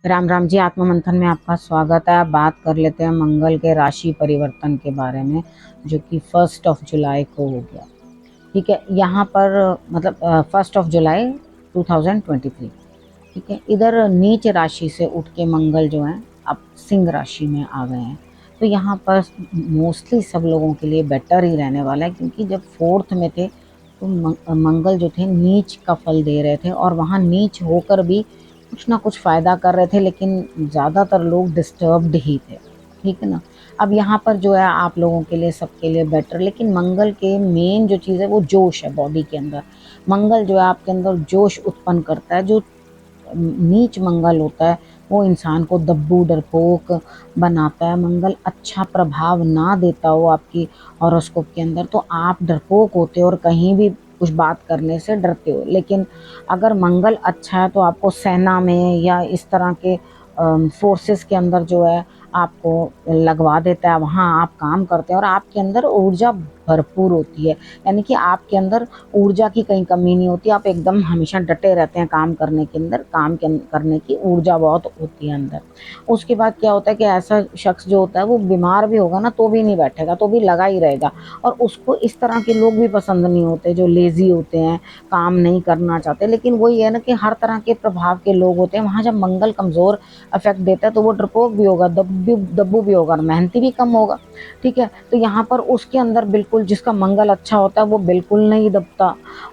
राम राम जी। आत्म मंथन में आपका स्वागत है। आप बात कर लेते हैं मंगल के राशि परिवर्तन के बारे में, जो कि 1 जुलाई को हो गया। ठीक है, यहाँ पर मतलब 1 जुलाई 2023। ठीक है, इधर नीच राशि से उठ के मंगल जो है अब सिंह राशि में आ गए हैं। तो यहाँ पर मोस्टली सब लोगों के लिए बेटर ही रहने वाला है, क्योंकि जब फोर्थ में थे तो मंगल जो थे नीच का फल दे रहे थे, और वहाँ नीच होकर भी कुछ ना कुछ फायदा कर रहे थे, लेकिन ज़्यादातर लोग डिस्टर्ब्ड ही थे। ठीक है ना। अब यहाँ पर जो है आप लोगों के लिए, सबके लिए बेटर, लेकिन मंगल के मेन जो चीज़ है वो जोश है बॉडी के अंदर। मंगल जो है आपके अंदर जोश उत्पन्न करता है। जो नीच मंगल होता है वो इंसान को दब्बू डरपोक बनाता है। मंगल अच्छा प्रभाव ना देता हो आपकी हॉरोस्कोप के अंदर तो आप डरपोक होते हो और कहीं भी कुछ बात करने से डरते हो। लेकिन अगर मंगल अच्छा है तो आपको सेना में या इस तरह के फोर्सेस के अंदर जो है आपको लगवा देता है, वहाँ आप काम करते हैं और आपके अंदर ऊर्जा भरपूर होती है। यानी कि आपके अंदर ऊर्जा की कहीं कमी नहीं होती, आप एकदम हमेशा डटे रहते हैं काम करने के अंदर, करने की ऊर्जा बहुत होती है अंदर। उसके बाद क्या होता है कि ऐसा शख्स जो होता है वो बीमार भी होगा ना तो भी नहीं बैठेगा, तो भी लगा ही रहेगा। और उसको इस तरह के लोग भी पसंद नहीं होते जो लेजी होते हैं, काम नहीं करना चाहते। लेकिन वही है ना कि हर तरह के प्रभाव के लोग होते हैं, वहाँ जब मंगल कमज़ोर इफेक्ट देता है तो वो डरपोक भी होगा, दब्बू भी होगा और मेहनती भी कम होगा। ठीक है, तो यहाँ पर उसके अंदर बिल्कुल जिसका मंगल अच्छा होता है वो बिल्कुल नहीं दबता,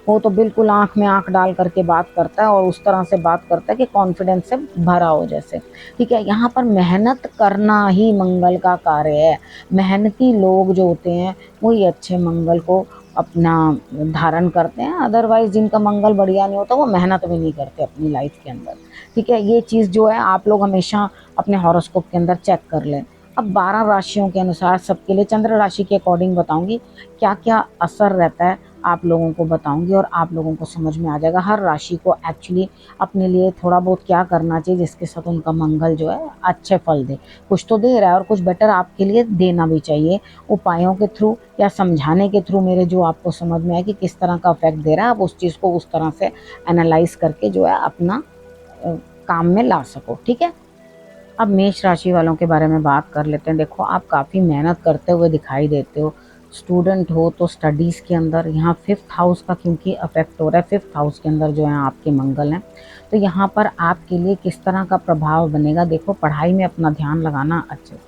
वो तो बिल्कुल आंख में आंख डाल करके बात करता है और उस तरह से बात करता है कि कॉन्फिडेंस से भरा हो जैसे। ठीक है, यहाँ पर मेहनत करना ही मंगल का कार्य है। मेहनती लोग जो होते हैं वही अच्छे मंगल को अपना धारण करते हैं। अदरवाइज जिनका मंगल बढ़िया नहीं होता वो मेहनत भी नहीं करते अपनी लाइफ के अंदर। ठीक है, ये चीज़ जो है आप लोग हमेशा अपने हॉरोस्कोप के अंदर चेक कर लें। अब 12 राशियों के अनुसार सबके लिए चंद्र राशि के अकॉर्डिंग बताऊंगी क्या क्या असर रहता है, आप लोगों को बताऊंगी और आप लोगों को समझ में आ जाएगा हर राशि को एक्चुअली अपने लिए थोड़ा बहुत क्या करना चाहिए जिसके साथ उनका मंगल जो है अच्छे फल दे। कुछ तो दे रहा है और कुछ बेटर आपके लिए देना भी चाहिए, उपायों के थ्रू या समझाने के थ्रू। मेरे जो आपको समझ में आए कि किस तरह का इफेक्ट दे रहा है, आप उस चीज़ को उस तरह से एनालाइज करके जो है अपना काम में ला सको। ठीक है, अब मेष राशि वालों के बारे में बात कर लेते हैं। देखो, आप काफ़ी मेहनत करते हुए दिखाई देते हो। स्टूडेंट हो तो स्टडीज़ के अंदर यहाँ 5th हाउस का क्योंकि अफेक्ट हो रहा है, 5th हाउस के अंदर जो है आपके मंगल हैं, तो यहाँ पर आपके लिए किस तरह का प्रभाव बनेगा। देखो, पढ़ाई में अपना ध्यान लगाना अच्छे से।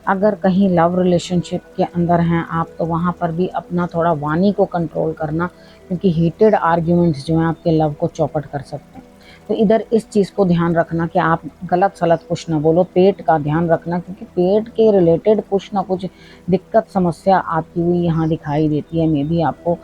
अगर कहीं लव रिलेशनशिप के अंदर हैं आप तो वहाँ पर भी अपना थोड़ा वाणी को कंट्रोल करना, क्योंकि हीटेड आर्ग्यूमेंट्स जो हैं आपके लव को चौपट कर सकते हैं। तो इधर इस चीज़ को ध्यान रखना कि आप गलत सलत कुछ ना बोलो। पेट का ध्यान रखना, क्योंकि पेट के रिलेटेड कुछ ना कुछ दिक्कत समस्या आती हुई यहाँ दिखाई देती है। मे बी आपको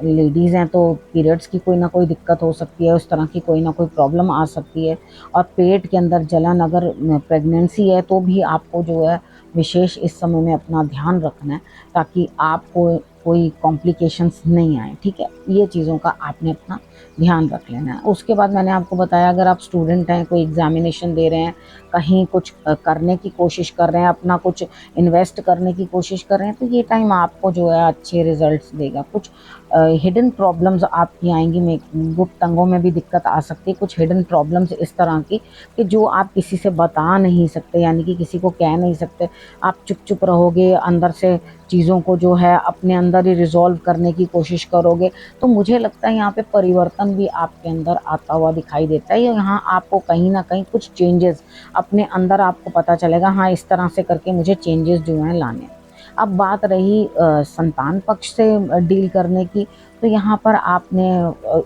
लेडीज़ हैं तो पीरियड्स की कोई ना कोई दिक्कत हो सकती है, उस तरह की कोई ना कोई प्रॉब्लम आ सकती है। और पेट के अंदर जलन, अगर प्रेगनेंसी है तो भी आपको जो है विशेष इस समय में अपना ध्यान रखना है, ताकि आपको कोई कॉम्प्लिकेशंस नहीं आए। ठीक है, ये चीज़ों का आपने अपना ध्यान रख लेना है। उसके बाद मैंने आपको बताया, अगर आप स्टूडेंट हैं, कोई एग्जामिनेशन दे रहे हैं, कहीं कुछ करने की कोशिश कर रहे हैं, अपना कुछ इन्वेस्ट करने की कोशिश कर रहे हैं, तो ये टाइम आपको जो है अच्छे रिजल्ट्स देगा। कुछ हिडन प्रॉब्लम्स आपकी आएंगी, में गुप्त अंगों में भी दिक्कत आ सकती है। कुछ हिडन प्रॉब्लम्स इस तरह की कि जो आप किसी से बता नहीं सकते, यानी कि किसी को कह नहीं सकते, आप चुप चुप रहोगे, अंदर से चीज़ों को जो है अपने अंदर ही रिजॉल्व करने की कोशिश करोगे। तो मुझे लगता है यहाँ पे परिवर्तन भी आपके अंदर आता हुआ दिखाई देता है। यहाँ आपको कहीं ना कहीं कुछ चेंजेस अपने अंदर आपको पता चलेगा, हाँ इस तरह से करके मुझे चेंजेस जो हैं लाने। अब बात रही संतान पक्ष से डील करने की, तो यहाँ पर आपने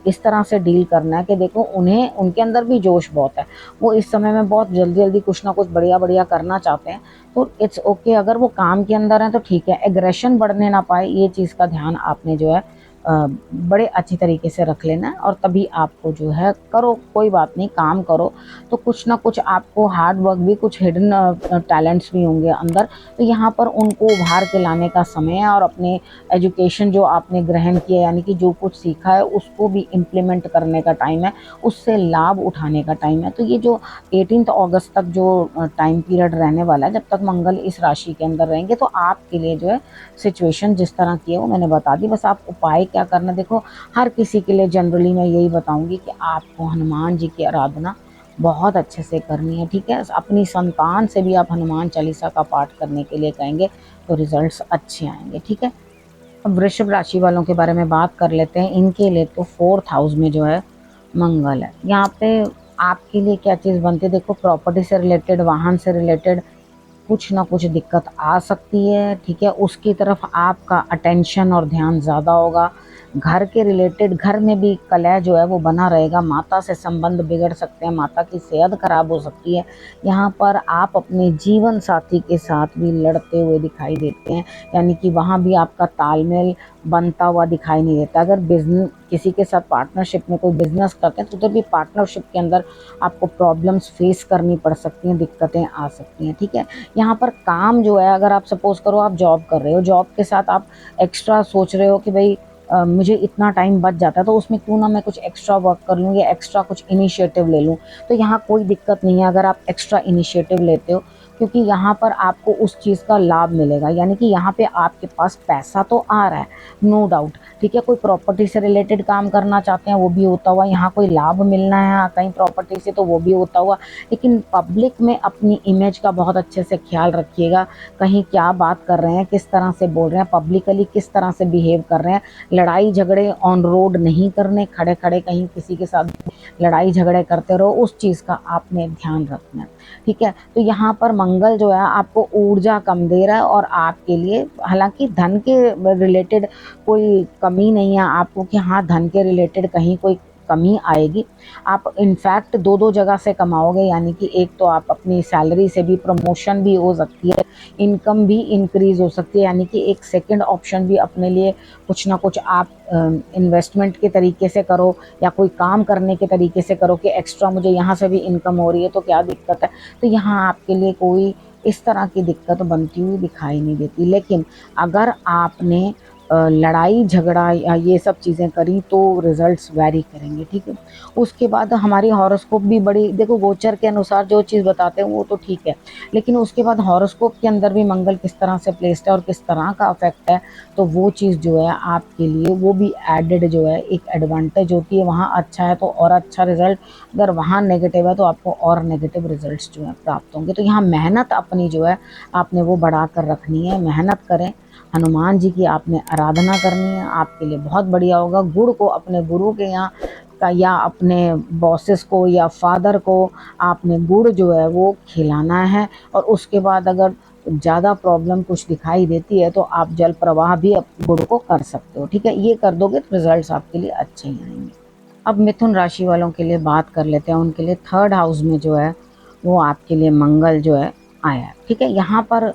इस तरह से डील करना है कि देखो, उन्हें उनके अंदर भी जोश बहुत है, वो इस समय में बहुत जल्दी जल्दी कुछ ना कुछ बढ़िया बढ़िया करना चाहते हैं। तो इट्स ओके, अगर वो काम के अंदर है तो ठीक है, एग्रेशन बढ़ने ना पाए, ये चीज़ का ध्यान आपने जो है बड़े अच्छी तरीके से रख लेना है। और तभी आपको जो है करो, कोई बात नहीं, काम करो तो कुछ ना कुछ आपको हार्ड वर्क भी, कुछ हिडन टैलेंट्स भी होंगे अंदर, तो यहाँ पर उनको उभार के लाने का समय है। और अपने एजुकेशन जो आपने ग्रहण किया, यानी कि जो कुछ सीखा है उसको भी इम्प्लीमेंट करने का टाइम है, उससे लाभ उठाने का टाइम है। तो ये जो 18 अगस्त तक जो टाइम पीरियड रहने वाला है, जब तक मंगल इस राशि के अंदर रहेंगे, तो आपके लिए जो है सिचुएशन जिस तरह की है वो मैंने बता दी। बस आप उपाय क्या करना, देखो हर किसी के लिए जनरली मैं यही बताऊंगी कि आपको हनुमान जी की आराधना बहुत अच्छे से करनी है, ठीक है। अपनी संतान से भी आप हनुमान चालीसा का पाठ करने के लिए कहेंगे तो रिजल्ट्स अच्छे आएंगे, ठीक है। अब वृषभ राशि वालों के बारे में बात कर लेते हैं। इनके लिए तो 4th हाउस में जो है मंगल है। यहाँ पे आपके लिए क्या चीज़ बनती है, देखो प्रॉपर्टी से रिलेटेड, वाहन से रिलेटेड कुछ ना कुछ दिक्कत आ सकती है, ठीक है। उसकी तरफ आपका अटेंशन और ध्यान ज़्यादा होगा। घर के रिलेटेड, घर में भी कलह जो है वो बना रहेगा। माता से संबंध बिगड़ सकते हैं, माता की सेहत खराब हो सकती है। यहाँ पर आप अपने जीवन साथी के साथ भी लड़ते हुए दिखाई देते हैं, यानी कि वहाँ भी आपका तालमेल बनता हुआ दिखाई नहीं देता। अगर बिजनेस किसी के साथ पार्टनरशिप में कोई बिजनेस करते हैं तो उधर भी पार्टनरशिप के अंदर आपको प्रॉब्लम्स फेस करनी पड़ सकती हैं, दिक्कतें आ सकती हैं, ठीक है। यहाँ पर काम जो है, अगर आप सपोज करो आप जॉब कर रहे हो, जॉब के साथ आप एक्स्ट्रा सोच रहे हो कि भाई मुझे इतना टाइम बच जाता है तो उसमें क्यों ना मैं कुछ एक्स्ट्रा वर्क कर लूँ या एक्स्ट्रा कुछ इनिशिएटिव ले लूँ, तो यहाँ कोई दिक्कत नहीं है अगर आप एक्स्ट्रा इनिशिएटिव लेते हो, क्योंकि यहाँ पर आपको उस चीज़ का लाभ मिलेगा। यानी कि यहाँ पे आपके पास पैसा तो आ रहा है, नो डाउट, ठीक है। कोई प्रॉपर्टी से रिलेटेड काम करना चाहते हैं वो भी होता हुआ, यहाँ कोई लाभ मिलना है कहीं प्रॉपर्टी से तो वो भी होता हुआ। लेकिन पब्लिक में अपनी इमेज का बहुत अच्छे से ख्याल रखिएगा, कहीं क्या बात कर रहे हैं, किस तरह से बोल रहे हैं, पब्लिकली किस तरह से बिहेव कर रहे हैं। लड़ाई झगड़े ऑन रोड नहीं करने, खड़े खड़े कहीं किसी के साथ लड़ाई झगड़े करते रहो, उस चीज़ का आपने ध्यान रखना है, ठीक है। तो यहाँ पर मंगल जो है आपको ऊर्जा कम दे रहा है और आपके लिए, हालांकि धन के रिलेटेड कोई कमी नहीं है आपको कि हाँ धन के रिलेटेड कहीं कोई कमी आएगी। आप इनफैक्ट दो दो जगह से कमाओगे, यानी कि एक तो आप अपनी सैलरी से भी प्रमोशन भी हो सकती है, इनकम भी इंक्रीज हो सकती है, यानी कि एक सेकंड ऑप्शन भी अपने लिए कुछ ना कुछ आप इन्वेस्टमेंट के तरीके से करो या कोई काम करने के तरीके से करो कि एक्स्ट्रा मुझे यहाँ से भी इनकम हो रही है तो क्या दिक्कत है। तो यहाँ आपके लिए कोई इस तरह की दिक्कत बनती हुई दिखाई नहीं देती। लेकिन अगर आपने लड़ाई झगड़ा या ये सब चीज़ें करी तो रिजल्ट्स वैरी करेंगे, ठीक है। उसके बाद हमारी हॉरोस्कोप भी बड़ी, देखो गोचर के अनुसार जो चीज़ बताते हैं वो तो ठीक है, लेकिन उसके बाद हॉरोस्कोप के अंदर भी मंगल किस तरह से प्लेस्ड है और किस तरह का अफेक्ट है, तो वो चीज़ जो है आपके लिए वो भी एडेड जो है एक एडवांटेज होती है। वहाँ अच्छा है तो और अच्छा रिजल्ट, अगर वहाँ नेगेटिव है तो आपको और नेगेटिव रिजल्ट्स जो है प्राप्त होंगे। तो यहाँ मेहनत अपनी जो है आपने वो बढ़ा कर रखनी है, मेहनत करें। हनुमान जी की आपने आराधना करनी है, आपके लिए बहुत बढ़िया होगा। गुड़ को अपने गुरु के यहाँ का या अपने बॉसेस को या फादर को आपने गुड़ जो है वो खिलाना है। और उसके बाद अगर ज़्यादा प्रॉब्लम कुछ दिखाई देती है तो आप जल प्रवाह भी गुड़ को कर सकते हो, ठीक है। ये कर दोगे तो रिजल्ट्स आपके लिए अच्छे ही आएंगे। अब मिथुन राशि वालों के लिए बात कर लेते हैं। उनके लिए 3rd हाउस में जो है वो आपके लिए मंगल जो है आया है, ठीक है। यहाँ पर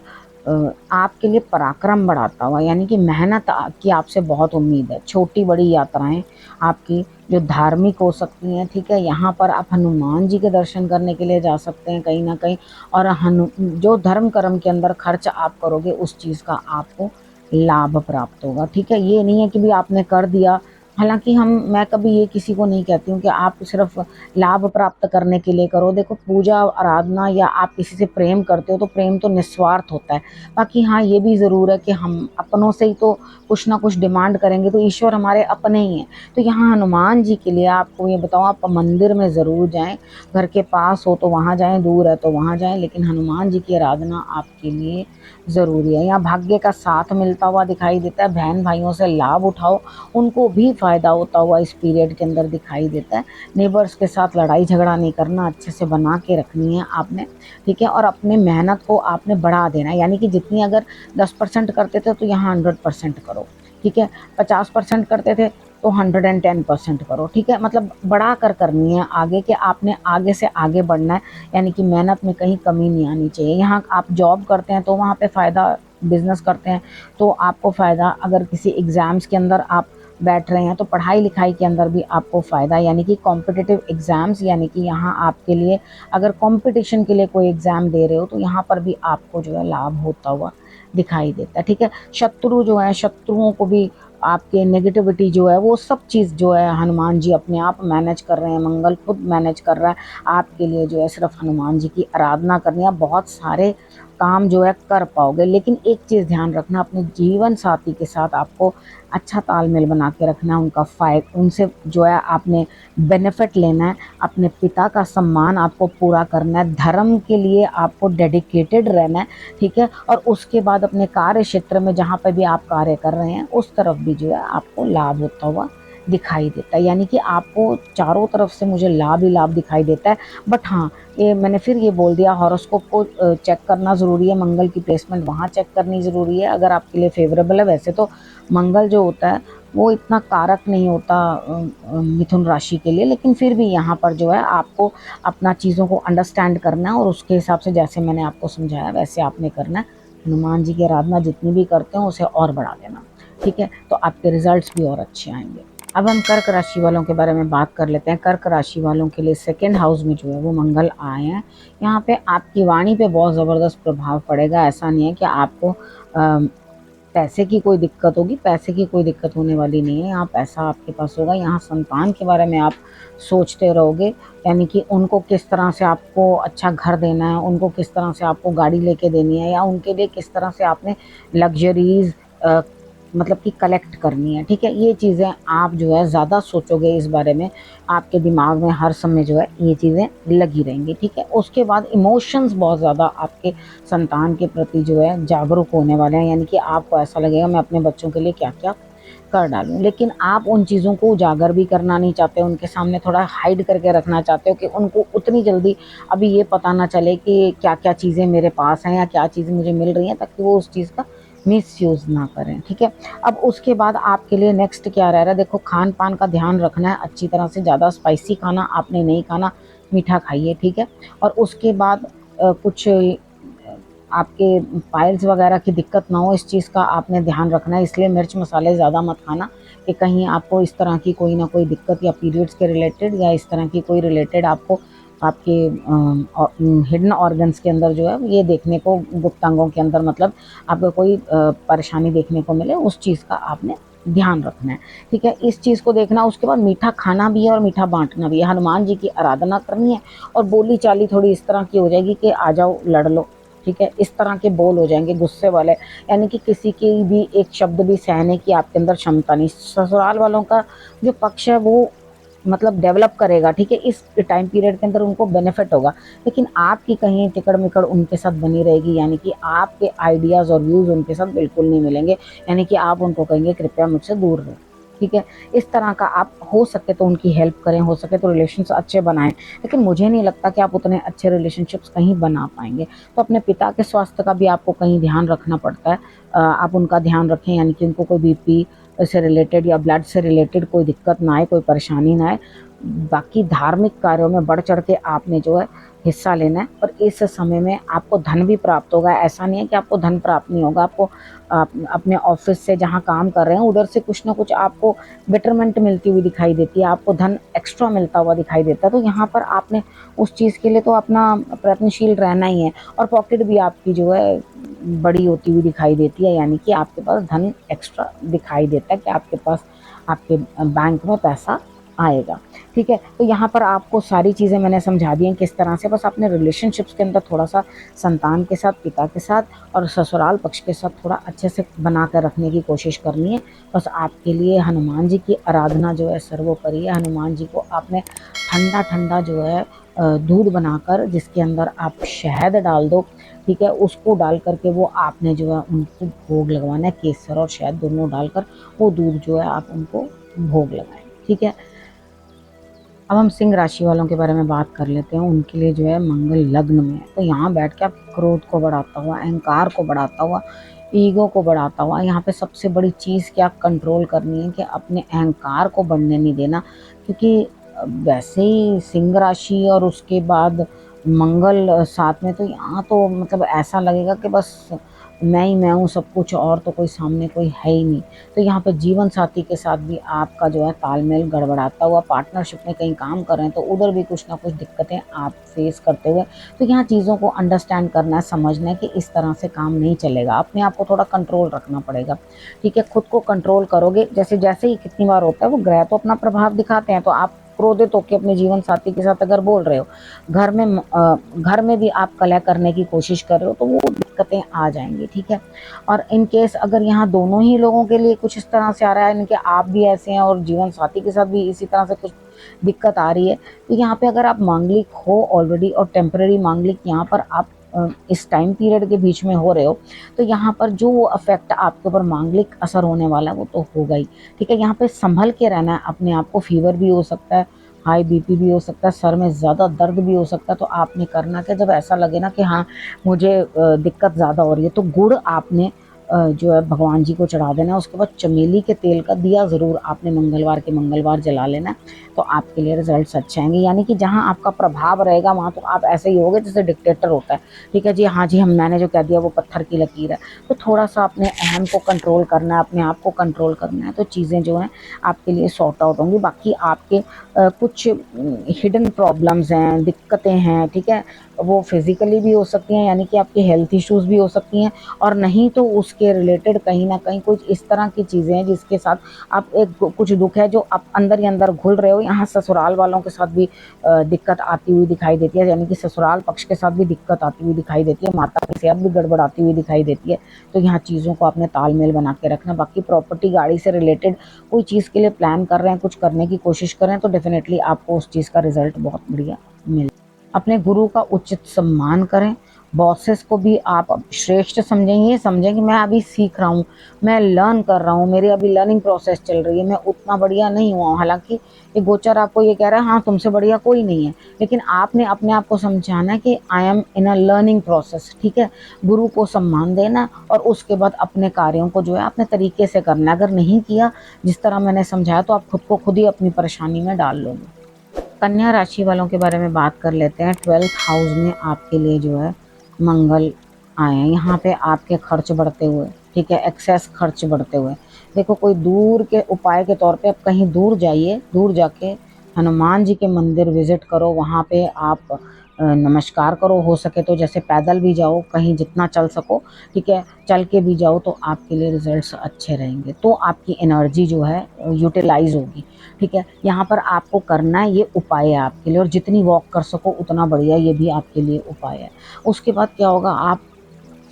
आपके लिए पराक्रम बढ़ाता हुआ, यानी कि मेहनत की आपसे बहुत उम्मीद है। छोटी बड़ी यात्राएं आपकी जो धार्मिक हो सकती हैं, ठीक है। यहाँ पर आप हनुमान जी के दर्शन करने के लिए जा सकते हैं कहीं ना कहीं, और जो धर्म कर्म के अंदर खर्च आप करोगे उस चीज़ का आपको लाभ प्राप्त होगा, ठीक है। ये नहीं है कि भी आपने कर दिया, हालांकि मैं कभी ये किसी को नहीं कहती हूँ कि आप सिर्फ लाभ प्राप्त करने के लिए करो। देखो पूजा आराधना या आप किसी से प्रेम करते हो तो प्रेम तो निस्वार्थ होता है। बाकी हाँ ये भी ज़रूर है कि हम अपनों से ही तो कुछ ना कुछ डिमांड करेंगे, तो ईश्वर हमारे अपने ही हैं। तो यहाँ हनुमान जी के लिए आपको ये बताऊँ, आप मंदिर में ज़रूर जाएँ, घर के पास हो तो वहाँ जाएँ, दूर है तो वहाँ जाएँ, लेकिन हनुमान जी की आराधना आपके लिए ज़रूरी है। यहाँ भाग्य का साथ मिलता हुआ दिखाई देता है, बहन भाइयों से लाभ उठाओ, उनको भी फ़ायदा होता हुआ इस पीरियड के अंदर दिखाई देता है। नेबर्स के साथ लड़ाई झगड़ा नहीं करना, अच्छे से बना के रखनी है आपने, ठीक है। और अपने मेहनत को आपने बढ़ा देना है, यानी कि जितनी अगर 10% करते थे तो यहाँ 100% करो, ठीक है। 50% करते थे तो 110% करो, ठीक है। मतलब बढ़ा कर करनी है आगे के, आपने आगे से आगे बढ़ना है, यानी कि मेहनत में कहीं कमी नहीं आनी चाहिए। यहाँ आप जॉब करते हैं तो वहाँ पे फ़ायदा, बिजनेस करते हैं तो आपको फ़ायदा, अगर किसी एग्ज़ाम्स के अंदर आप बैठ रहे हैं तो पढ़ाई लिखाई के अंदर भी आपको फ़ायदा, यानी कि कॉम्पिटिटिव एग्ज़ाम्स, यानी कि यहाँ आपके लिए अगर कंपटीशन के लिए कोई एग्ज़ाम दे रहे हो तो यहाँ पर भी आपको जो है लाभ होता हुआ दिखाई देता है, ठीक है। शत्रु जो है, शत्रुओं को भी आपके नेगेटिविटी जो है वो सब चीज़ जो है हनुमान जी अपने आप मैनेज कर रहे हैं, मंगल खुद मैनेज कर रहा है। आपके लिए जो है सिर्फ हनुमान जी की आराधना करनी है। बहुत सारे काम जो है कर पाओगे। लेकिन एक चीज़ ध्यान रखना, अपने जीवन साथी के साथ आपको अच्छा तालमेल बना के रखना है, उनसे जो है आपने बेनिफिट लेना है, अपने पिता का सम्मान आपको पूरा करना है, धर्म के लिए आपको डेडिकेटेड रहना है, ठीक है। और उसके बाद अपने कार्य क्षेत्र में जहाँ पे भी आप कार्य कर रहे हैं उस तरफ भी जो है आपको लाभ होता हुआ दिखाई देता है। यानी कि आपको चारों तरफ से मुझे लाभ ही लाभ दिखाई देता है। बट हाँ, ये मैंने फिर ये बोल दिया, हॉरोस्कोप को चेक करना ज़रूरी है, मंगल की प्लेसमेंट वहाँ चेक करनी ज़रूरी है अगर आपके लिए फेवरेबल है। वैसे तो मंगल जो होता है वो इतना कारक नहीं होता मिथुन राशि के लिए, लेकिन फिर भी यहाँ पर जो है आपको अपना चीज़ों को अंडरस्टैंड करना है और उसके हिसाब से जैसे मैंने आपको समझाया वैसे आपने करना है। हनुमान जी की आराधना जितनी भी करते हो उसे और बढ़ा देना, ठीक है, तो आपके रिजल्ट्स भी और अच्छे आएंगे। अब हम कर्क राशि वालों के बारे में बात कर लेते हैं। कर्क राशि वालों के लिए सेकंड हाउस में जो है वो मंगल आए हैं। यहाँ पे आपकी वाणी पे बहुत ज़बरदस्त प्रभाव पड़ेगा। ऐसा नहीं है कि आपको पैसे की कोई दिक्कत होगी, पैसे की कोई दिक्कत होने वाली नहीं है। यहाँ पैसा आपके पास होगा। यहाँ संतान के बारे में आप सोचते रहोगे, यानी कि उनको किस तरह से आपको अच्छा घर देना है, उनको किस तरह से आपको गाड़ी लेके देनी है, या उनके लिए किस तरह से आपने लग्जरीज मतलब कि कलेक्ट करनी है, ठीक है। ये चीज़ें आप जो है ज़्यादा सोचोगे इस बारे में, आपके दिमाग में हर समय जो है ये चीज़ें लगी रहेंगी, ठीक है। उसके बाद इमोशंस बहुत ज़्यादा आपके संतान के प्रति जो है जागरूक होने वाले हैं, यानी कि आपको ऐसा लगेगा मैं अपने बच्चों के लिए क्या क्या कर डालूं। लेकिन आप उन चीज़ों को उजागर भी करना नहीं चाहते, उनके सामने थोड़ा हाइड करके रखना चाहते हो कि उनको उतनी जल्दी अभी ये पता ना चले कि क्या क्या चीज़ें मेरे पास हैं या क्या चीज़ें मुझे मिल रही हैं, ताकि वो उस चीज़ का मिसयूज़ ना करें, ठीक है। अब उसके बाद आपके लिए नेक्स्ट क्या रह रहा है, देखो खान पान का ध्यान रखना है अच्छी तरह से, ज़्यादा स्पाइसी खाना आपने नहीं खाना, मीठा खाइए, ठीक है। और उसके बाद कुछ आपके पाइल्स वगैरह की दिक्कत ना हो, इस चीज़ का आपने ध्यान रखना है। इसलिए मिर्च मसाले ज़्यादा मत खाना कि कहीं आपको इस तरह की कोई ना कोई दिक्कत, या पीरियड्स के रिलेटेड या इस तरह की कोई रिलेटेड आपको आपके हिडन ऑर्गन्स के अंदर जो है ये देखने को, गुप्तांगों के अंदर मतलब आपको कोई परेशानी देखने को मिले, उस चीज़ का आपने ध्यान रखना है, ठीक है। इस चीज़ को देखना। उसके बाद मीठा खाना भी है और मीठा बांटना भी है। हनुमान जी की आराधना करनी है और बोली चाली थोड़ी इस तरह की हो जाएगी कि आ जाओ लड़ लो, ठीक है, इस तरह के बोल हो जाएंगे गुस्से वाले, यानी कि किसी की भी एक शब्द भी सहने की आपके अंदर क्षमता नहीं। ससुराल वालों का जो पक्ष है वो मतलब डेवलप करेगा, ठीक है, इस टाइम पीरियड के अंदर उनको बेनिफिट होगा। लेकिन आपकी कहीं टिकड़ मिकड़ उनके साथ बनी रहेगी, यानी कि आपके आइडियाज़ और व्यूज़ उनके साथ बिल्कुल नहीं मिलेंगे, यानी कि आप उनको कहेंगे कृपया मुझसे दूर रहो, ठीक है। इस तरह का आप हो सके तो उनकी हेल्प करें, हो सके तो रिलेशंस अच्छे बनाएं, लेकिन मुझे नहीं लगता कि आप उतने अच्छे रिलेशनशिप्स कहीं बना पाएंगे। तो अपने पिता के स्वास्थ्य का भी आपको कहीं ध्यान रखना पड़ता है। आप उनका ध्यान रखें, यानी कि उनको कोई बीपी से रिलेटेड या ब्लड से रिलेटेड कोई दिक्कत ना आए, कोई परेशानी ना आए। बाकी धार्मिक कार्यों में बढ़ चढ़ के आपने जो है हिस्सा लेना है। और इस समय में आपको धन भी प्राप्त होगा। ऐसा नहीं है कि आपको धन प्राप्त नहीं होगा। आपको अपने ऑफिस से जहाँ काम कर रहे हैं उधर से कुछ ना कुछ आपको बेटरमेंट मिलती हुई दिखाई देती है, आपको धन एक्स्ट्रा मिलता हुआ दिखाई देता है। तो यहाँ पर आपने उस चीज़ के लिए तो अपना प्रयत्नशील रहना ही है। और पॉकेट भी आपकी जो है बड़ी होती हुई दिखाई देती है, यानी कि आपके पास धन एक्स्ट्रा दिखाई देता है कि आपके पास आपके बैंक में पैसा आएगा, ठीक है। तो यहाँ पर आपको सारी चीज़ें मैंने समझा दी हैं किस तरह से। बस अपने रिलेशनशिप्स के अंदर थोड़ा सा संतान के साथ, पिता के साथ और ससुराल पक्ष के साथ थोड़ा अच्छे से बना कर रखने की कोशिश करनी है। बस आपके लिए हनुमान जी की आराधना जो है सर्वोपरि है। हनुमान जी को आपने ठंडा ठंडा जो है दूध बनाकर, जिसके अंदर आप शहद डाल दो, ठीक है, उसको डाल करके वो आपने जो है उनको भोग लगवाना है। केसर और शहद दोनों डालकर वो दूध जो है आप उनको भोग लगाएं, ठीक है। अब हम सिंह राशि वालों के बारे में बात कर लेते हैं। उनके लिए जो है मंगल लग्न में है, तो यहाँ बैठ के आप क्रोध को बढ़ाता हुआ, अहंकार को बढ़ाता हुआ, ईगो को बढ़ाता हुआ, यहाँ पे सबसे बड़ी चीज़ क्या कंट्रोल करनी है कि अपने अहंकार को बढ़ने नहीं देना। क्योंकि वैसे ही सिंह राशि और उसके बाद मंगल साथ में, तो यहाँ तो मतलब ऐसा लगेगा कि बस मैं ही मैं हूँ सब कुछ, और तो कोई सामने कोई है ही नहीं। तो यहाँ पे जीवन साथी के साथ भी आपका जो है तालमेल गड़बड़ाता हुआ, पार्टनरशिप में कहीं काम कर रहे हैं तो उधर भी कुछ ना कुछ दिक्कतें आप फेस करते हुए। तो यहाँ चीज़ों को अंडरस्टैंड करना है, समझना है कि इस तरह से काम नहीं चलेगा। अपने आप को थोड़ा कंट्रोल रखना पड़ेगा, ठीक है। खुद को कंट्रोल करोगे, जैसे जैसे ही कितनी बार होता है वो ग्रह तो अपना प्रभाव दिखाते हैं, तो आप क्रोधित होकर अपने जीवन साथी के साथ अगर बोल रहे हो, घर में भी आप कलह करने की कोशिश कर रहे हो, तो वो दिक्कतें आ जाएंगी, ठीक है। और इन केस अगर यहाँ दोनों ही लोगों के लिए कुछ इस तरह से आ रहा है, यानी कि आप भी ऐसे हैं और जीवन साथी के साथ भी इसी तरह से कुछ दिक्कत आ रही है, तो यहाँ पे अगर आप मांगलिक हो ऑलरेडी और टेम्पररी मांगलिक यहाँ पर आप इस टाइम पीरियड के बीच में हो रहे हो, तो यहाँ पर जो वो अफेक्ट आपके ऊपर मांगलिक असर होने वाला है वो तो होगा ही, ठीक है। यहाँ पे संभल के रहना है अपने आप को, फीवर भी हो सकता है, हाई बीपी भी हो सकता है, सर में ज़्यादा दर्द भी हो सकता है। तो आपने करना क्या, जब ऐसा लगे ना कि हाँ मुझे दिक्कत ज़्यादा हो रही है, तो गुड़ आपने जो है भगवान जी को चढ़ा देना है। उसके बाद चमेली के तेल का दिया ज़रूर आपने मंगलवार के मंगलवार जला लेना है, तो आपके लिए रिजल्ट्स अच्छे आएंगे। यानी कि जहाँ आपका प्रभाव रहेगा वहाँ तो आप ऐसे ही होगे जैसे डिक्टेटर होता है, ठीक है जी, हाँ जी हम मैंने जो कह दिया वो पत्थर की लकीर है। तो थोड़ा सा अपने अहम को कंट्रोल करना है, अपने आप को कंट्रोल करना है, तो चीज़ें जो हैं आपके लिए सॉर्ट आउट होंगी। बाकी आपके कुछ हिडन प्रॉब्लम्स हैं, दिक्कतें हैं, ठीक है, वो फिज़िकली भी हो सकती हैं, यानी कि आपकी हेल्थ इश्यूज़ भी हो सकती हैं, और नहीं तो उसके रिलेटेड कहीं ना कहीं कुछ इस तरह की चीज़ें हैं जिसके साथ आप एक कुछ दुख है जो आप अंदर ही अंदर घुल रहे हो। यहाँ ससुराल वालों के साथ भी दिक्कत आती हुई दिखाई देती है, यानी कि ससुराल पक्ष के साथ भी दिक्कत आती हुई दिखाई देती है, माता की सेहत भी गड़बड़ाती हुई दिखाई देती है। तो यहाँ चीज़ों को आपने तालमेल बना के रखना। बाकी प्रॉपर्टी गाड़ी से रिलेटेड कोई चीज़ के लिए प्लान कर रहे हैं, कुछ करने की कोशिश कर रहे हैं, तो डेफिनेटली आपको उस चीज़ का रिजल्ट बहुत बढ़िया मिले। अपने गुरु का उचित सम्मान करें, बॉसेस को भी आप श्रेष्ठ समझेंगे, समझें कि मैं अभी सीख रहा हूँ, मैं लर्न कर रहा हूँ, मेरी अभी लर्निंग प्रोसेस चल रही है, मैं उतना बढ़िया नहीं हुआ हूँ। हालांकि ये गोचर आपको ये कह रहा है हाँ तुमसे बढ़िया कोई नहीं है, लेकिन आपने अपने आप को समझाना है कि I am in a learning process, ठीक है। गुरु को सम्मान देना और उसके बाद अपने कार्यों को जो है अपने तरीके से करना। अगर नहीं किया जिस तरह मैंने समझाया तो आप खुद को खुद ही अपनी परेशानी में डाल लोगे। कन्या राशि वालों के बारे में बात कर लेते हैं। 12th हाउस में आपके लिए जो है मंगल आए हैं, यहाँ पे आपके खर्च बढ़ते हुए, ठीक है, एक्सेस खर्च बढ़ते हुए। देखो कोई दूर के उपाय के तौर पे आप कहीं दूर जाइए, दूर जाके हनुमान जी के मंदिर विजिट करो, वहाँ पे आप नमस्कार करो, हो सके तो जैसे पैदल भी जाओ, कहीं जितना चल सको, ठीक है, चल के भी जाओ, तो आपके लिए रिजल्ट्स अच्छे रहेंगे। तो आपकी एनर्जी जो है यूटिलाइज होगी, ठीक है। यहाँ पर आपको करना है, ये उपाय है आपके लिए, और जितनी वॉक कर सको उतना बढ़िया, ये भी आपके लिए उपाय है। उसके बाद क्या होगा, आप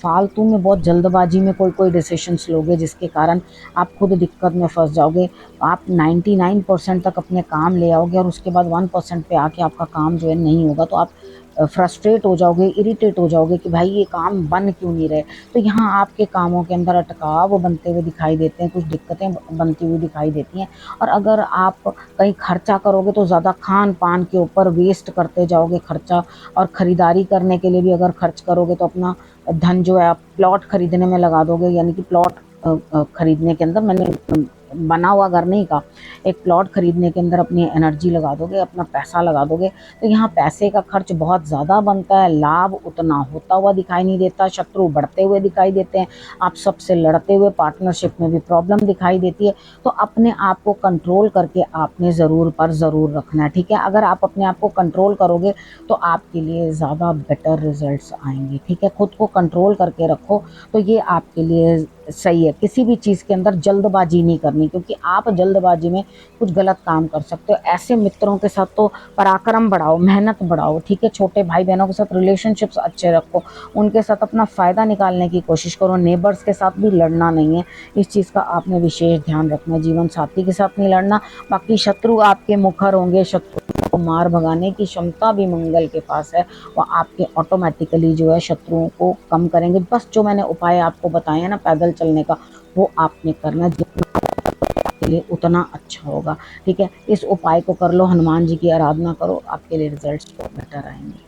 फालतू में बहुत जल्दबाजी में कोई डिसीशंस लोगे जिसके कारण आप खुद दिक्कत में फंस जाओगे। आप 99% तक अपने काम ले आओगे और उसके बाद 1% पे आके आपका काम जो है नहीं होगा, तो आप फ्रस्ट्रेट हो जाओगे, इरिटेट हो जाओगे कि भाई ये काम बन क्यों नहीं रहे। तो यहाँ आपके कामों के अंदर अटकाव बनते हुए दिखाई देते हैं, कुछ दिक्कतें बनती हुई दिखाई देती हैं। और अगर आप कहीं खर्चा करोगे तो ज़्यादा खान पान के ऊपर वेस्ट करते जाओगे खर्चा, और ख़रीदारी करने के लिए भी अगर खर्च करोगे तो अपना धन जो है आप प्लॉट खरीदने में लगा दोगे, यानी कि प्लॉट खरीदने के अंदर, मैंने बना हुआ घर नहीं कहा, एक प्लॉट खरीदने के अंदर अपनी एनर्जी लगा दोगे, अपना पैसा लगा दोगे। तो यहाँ पैसे का खर्च बहुत ज़्यादा बनता है, लाभ उतना होता हुआ दिखाई नहीं देता, शत्रु बढ़ते हुए दिखाई देते हैं, आप सबसे लड़ते हुए, पार्टनरशिप में भी प्रॉब्लम दिखाई देती है। तो अपने आप को कंट्रोल करके आपने ज़रूर पर ज़रूर रखना है, ठीक है। अगर आप अपने आप को कंट्रोल करोगे तो आपके लिए ज़्यादा बेटर रिजल्ट्स आएंगे, ठीक है। खुद को कंट्रोल करके रखो, तो ये आपके लिए सही है। किसी भी चीज़ के अंदर जल्दबाजी नहीं करनी, क्योंकि आप जल्दबाजी में कुछ गलत काम कर सकते हो। ऐसे मित्रों के साथ तो पराक्रम बढ़ाओ, मेहनत बढ़ाओ, ठीक है। छोटे भाई बहनों के साथ रिलेशनशिप्स अच्छे रखो, उनके साथ अपना फ़ायदा निकालने की कोशिश करो। नेबर्स के साथ भी लड़ना नहीं है, इस चीज़ का आपने विशेष ध्यान रखना है। जीवन साथी के साथ नहीं लड़ना। बाकी शत्रु आपके मुखर होंगे, शत्रु को मार भगाने की क्षमता भी मंगल के पास है, वह आपके ऑटोमेटिकली जो है शत्रुओं को कम करेंगे। बस जो मैंने उपाय आपको बताए हैं ना पैदल चलने का, वो आपने करना, जितना आपके लिए उतना अच्छा होगा, ठीक है। इस उपाय को कर लो, हनुमान जी की आराधना करो, आपके लिए रिजल्ट्स बहुत बेटर आएंगे।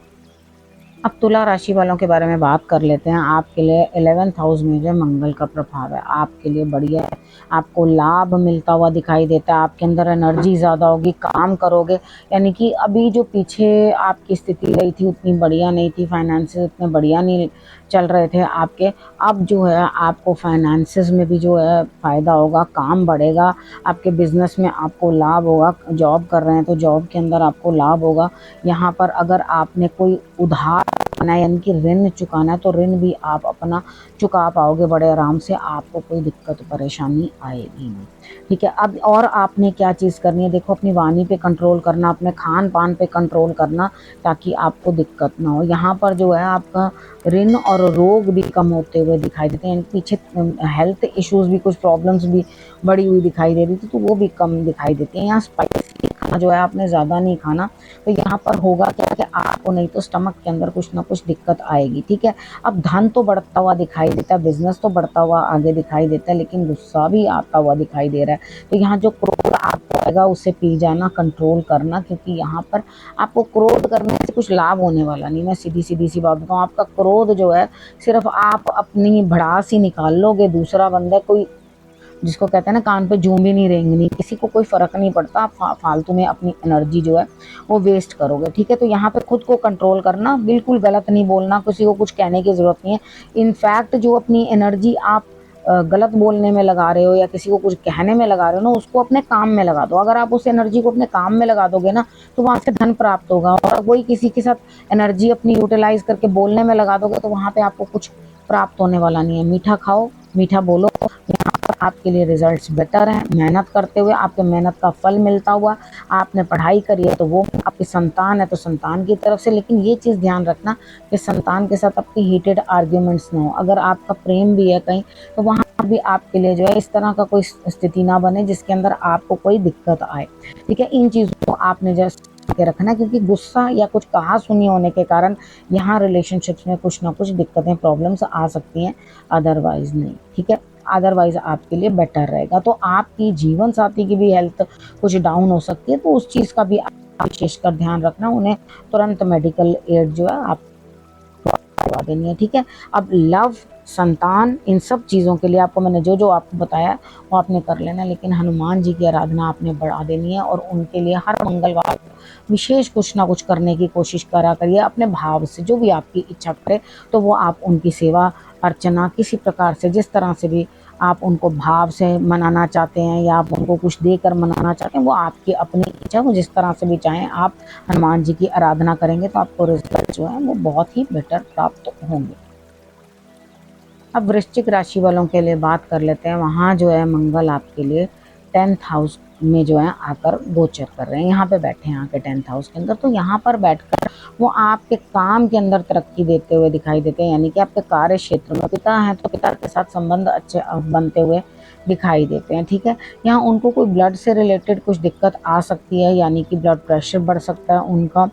अब तुला राशि वालों के बारे में बात कर लेते हैं। आपके लिए 11th हाउस में जो मंगल का प्रभाव है, आपके लिए बढ़िया है, आपको लाभ मिलता हुआ दिखाई देता है, आपके अंदर एनर्जी ज़्यादा होगी, काम करोगे। यानी कि अभी जो पीछे आपकी स्थिति रही थी उतनी बढ़िया नहीं थी, फाइनेंसेस उतने बढ़िया नहीं चल रहे थे आपके, अब जो है आपको फाइनेंसेस में भी जो है फ़ायदा होगा, काम बढ़ेगा, आपके बिजनेस में आपको लाभ होगा। जॉब कर रहे हैं तो जॉब के अंदर आपको लाभ होगा। यहाँ पर अगर आपने कोई उधार चुकाना है, यानी कि ऋण चुकाना है, तो ऋण भी आप अपना चुका पाओगे बड़े आराम से, आपको कोई दिक्कत परेशानी आएगी नहीं। ठीक है, अब और आपने क्या चीज़ करनी है, देखो अपनी वाणी पे कंट्रोल करना, अपने खान पान पे कंट्रोल करना, ताकि आपको दिक्कत ना हो। यहाँ पर जो है आपका ऋण और रोग भी कम होते हुए दिखाई देते हैं, पीछे हेल्थ इश्यूज भी, कुछ प्रॉब्लम्स भी बढ़ी हुई दिखाई दे रही थी, तो वो भी कम दिखाई देती है। यहाँ स्पाइसी खाना जो है आपने ज़्यादा नहीं खाना, तो यहाँ पर होगा क्या कि आपको नहीं तो स्टमक के अंदर कुछ ना कुछ दिक्कत आएगी। ठीक है, अब धन तो बढ़ता हुआ दिखाई देता है, बिजनेस तो बढ़ता हुआ आगे दिखाई देता है, लेकिन गुस्सा भी आता हुआ दिखाई दे रहा है। तो यहाँ जो क्रोध आपको आएगा उसे पी जाना, कंट्रोल करना, क्योंकि यहाँ पर आपको क्रोध करने से कुछ लाभ होने वाला नहीं। मैं सीधी सीधी सी बात बताऊँ, आपका क्रोध जो है सिर्फ आप अपनी भड़ास ही निकाल लोगे, दूसरा बंदा कोई, जिसको कहते हैं ना कान पे जूं भी नहीं रेंगनी, किसी को कोई फर्क नहीं पड़ता, आप फालतू में अपनी एनर्जी जो है वो वेस्ट करोगे। ठीक है, तो यहाँ पे खुद को कंट्रोल करना, बिल्कुल गलत नहीं बोलना, किसी को कुछ कहने की जरूरत नहीं है। इनफैक्ट जो अपनी एनर्जी आप गलत बोलने में लगा रहे हो या किसी को कुछ कहने में लगा रहे हो ना, उसको अपने काम में लगा दो। अगर आप उस एनर्जी को अपने काम में लगा दोगे ना, तो वहां से धन प्राप्त होगा। और वही किसी के साथ एनर्जी अपनी यूटिलाइज करके बोलने में लगा दोगे, तो वहां पे आपको कुछ प्राप्त होने वाला नहीं है। मीठा खाओ, मीठा बोलो, यहाँ पर आपके लिए रिजल्ट्स बेटर हैं। मेहनत करते हुए आपके मेहनत का फल मिलता हुआ, आपने पढ़ाई करी है तो वो आपकी संतान है तो संतान की तरफ से, लेकिन ये चीज़ ध्यान रखना कि संतान के साथ आपकी हीटेड आर्ग्यूमेंट्स ना हो। अगर आपका प्रेम भी है कहीं, तो वहाँ भी आपके लिए जो है इस तरह का कोई स्थिति ना बने जिसके अंदर आपको कोई दिक्कत आए। ठीक है, इन चीज़ों को आपने जस्ट के रखना, क्योंकि गुस्सा या कुछ कहा सुनी होने के कारण यहाँ रिलेशनशिप्स में कुछ ना कुछ दिक्कतें, प्रॉब्लम्स आ सकती हैं, अदरवाइज नहीं। ठीक है, अदरवाइज आपके लिए बेटर रहेगा। तो आपकी जीवन साथी की भी हेल्थ कुछ डाउन हो सकती है, तो उस चीज़ का भी आप विशेषकर ध्यान रखना, उन्हें तुरंत मेडिकल एड जो है आप करवा देनी है। ठीक है, अब लव, संतान, इन सब चीज़ों के लिए आपको मैंने जो जो आपको बताया वो आपने कर लेना, लेकिन हनुमान जी की आराधना आपने बढ़ा देनी है, और उनके लिए हर मंगलवार को विशेष कुछ ना कुछ करने की कोशिश करा करिए अपने भाव से, जो भी आपकी इच्छा करे, तो वो आप उनकी सेवा अर्चना किसी प्रकार से, जिस तरह से भी आप उनको भाव से मनाना चाहते हैं या आप उनको कुछ देकर मनाना चाहते हैं, वो आपकी अपनी इच्छा, वो जिस तरह से भी चाहें आप हनुमान जी की आराधना करेंगे तो आपको रिजल्ट जो है वो बहुत ही बेटर प्राप्त होंगे। अब वृश्चिक राशि वालों के लिए बात कर लेते हैं। वहाँ जो है मंगल आपके लिए 10th हाउस में जो है आकर गोचर कर रहे हैं, यहाँ पे बैठे हैं आके 10th हाउस के अंदर। तो यहाँ पर बैठकर वो आपके काम के अंदर तरक्की देते हुए दिखाई देते हैं, यानी कि आपके कार्य क्षेत्र में पिता हैं तो पिता के साथ संबंध अच्छे बनते हुए दिखाई देते हैं। ठीक है, यहाँ उनको कोई ब्लड से रिलेटेड कुछ दिक्कत आ सकती है, यानी कि ब्लड प्रेशर बढ़ सकता है उनका,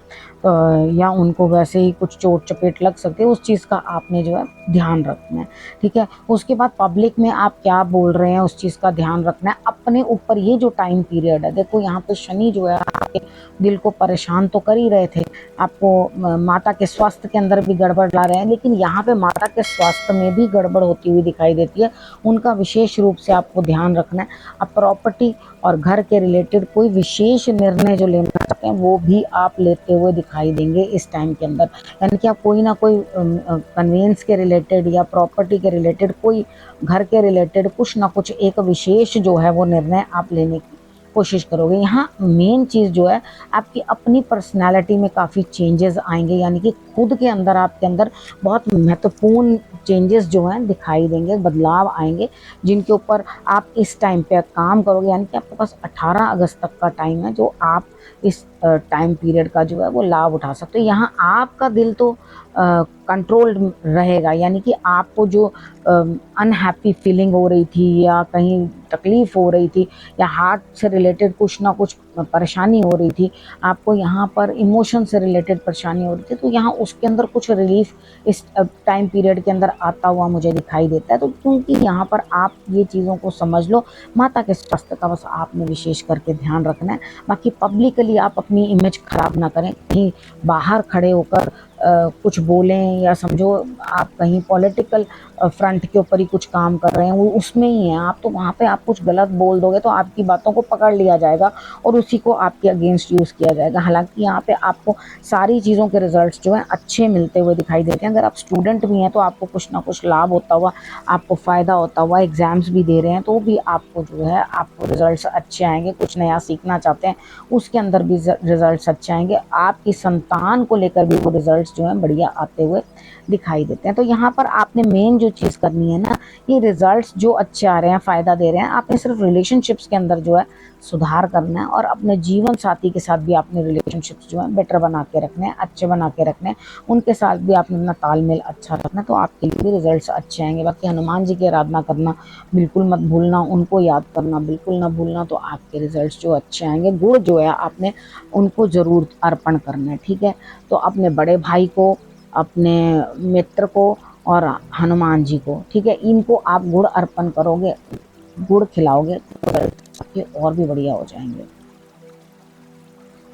या उनको वैसे ही कुछ चोट चपेट लग सकती है, उस चीज़ का आपने जो है ध्यान रखना है। ठीक है, उसके बाद पब्लिक में आप क्या बोल रहे हैं उस चीज़ का ध्यान रखना है अपने ऊपर। ये जो टाइम पीरियड है, देखो यहाँ पे शनि जो है आपके दिल को परेशान तो कर ही रहे थे, आपको माता के स्वास्थ्य के अंदर भी गड़बड़ ला रहे हैं, लेकिन यहाँ पे माता के स्वास्थ्य में भी गड़बड़ होती हुई दिखाई देती है, उनका विशेष रूप से आपको ध्यान रखना है। अब प्रॉपर्टी और घर के रिलेटेड कोई विशेष निर्णय जो लेना चाहते हैं वो भी आप लेते हुए दिखाई देंगे इस टाइम के अंदर, यानी कि आप कोई ना कोई कन्वेंस के रिलेटेड या प्रॉपर्टी के रिलेटेड, कोई घर के रिलेटेड कुछ ना कुछ एक विशेष जो है वो निर्णय आप लेने की कोशिश करोगे। यहाँ मेन चीज़ जो है आपकी अपनी पर्सनालिटी में काफ़ी चेंजेस आएंगे, यानी कि खुद के अंदर आपके अंदर बहुत महत्वपूर्ण चेंजेस जो हैं दिखाई देंगे, बदलाव आएंगे, जिनके ऊपर आप इस टाइम पे काम करोगे। यानी कि आपके पास 18 अगस्त तक का टाइम है जो आप इस टाइम पीरियड का जो है वो लाभ उठा सकते हो। यहाँ आपका दिल तो कंट्रोल्ड रहेगा, यानी कि आपको जो अनहैप्पी फीलिंग हो रही थी या कहीं तकलीफ हो रही थी या हार्ट से रिलेटेड कुछ ना कुछ परेशानी हो रही थी, आपको यहाँ पर इमोशन से रिलेटेड परेशानी हो रही थी, तो यहाँ उसके अंदर कुछ रिलीफ इस टाइम पीरियड के अंदर आता हुआ मुझे दिखाई देता है। तो क्योंकि यहाँ पर आप ये चीज़ों को समझ लो, माता के स्वास्थ्य का बस आपने विशेष करके ध्यान रखना है। बाकी पब्लिकली आप अपनी इमेज खराब ना करें, कहीं बाहर खड़े होकर कुछ बोलें, या समझो आप कहीं पॉलिटिकल फ्रंट के ऊपर ही कुछ काम कर रहे हैं, वो उसमें ही हैं आप, तो वहाँ पे आप कुछ गलत बोल दोगे तो आपकी बातों को पकड़ लिया जाएगा और उसी को आपके अगेंस्ट यूज़ किया जाएगा। हालांकि यहाँ पे आपको सारी चीज़ों के रिजल्ट्स जो हैं अच्छे मिलते हुए दिखाई देते हैं। अगर आप स्टूडेंट भी हैं तो आपको कुछ ना कुछ लाभ होता हुआ, आपको फ़ायदा होता हुआ, एग्ज़ाम्स भी दे रहे हैं तो भी आपको जो है आपको रिजल्ट्स अच्छे आएंगे। कुछ नया सीखना चाहते हैं उसके अंदर भी रिजल्ट्स अच्छे आएंगे। आपकी संतान को लेकर भी वो रिजल्ट्स जो हैं बढ़िया आते हुए दिखाई देते हैं। तो यहाँ पर आपने मेन जो चीज़ करनी है ना, ये रिजल्ट्स जो अच्छे आ रहे हैं, फ़ायदा दे रहे हैं, आपने सिर्फ रिलेशनशिप्स के अंदर जो है सुधार करना है और अपने जीवन साथी के साथ भी आपने रिलेशनशिप्स जो है बेटर बना के रखने हैं, अच्छे बना के रखने हैं, उनके साथ भी आपने अपना तालमेल अच्छा रखना है, तो आपके लिए भी रिजल्ट्स अच्छे आएंगे। बाकी हनुमान जी की आराधना करना बिल्कुल मत भूलना, उनको याद करना बिल्कुल ना भूलना, तो आपके रिजल्ट्स जो अच्छे आएंगे। गुड़ जो है आपने उनको ज़रूर अर्पण करना है, ठीक है। तो अपने बड़े भाई को, अपने मित्र को और हनुमान जी को, ठीक है, इनको आप गुड़ अर्पण करोगे, गुड़ खिलाओगे तो आपके और भी बढ़िया हो जाएंगे।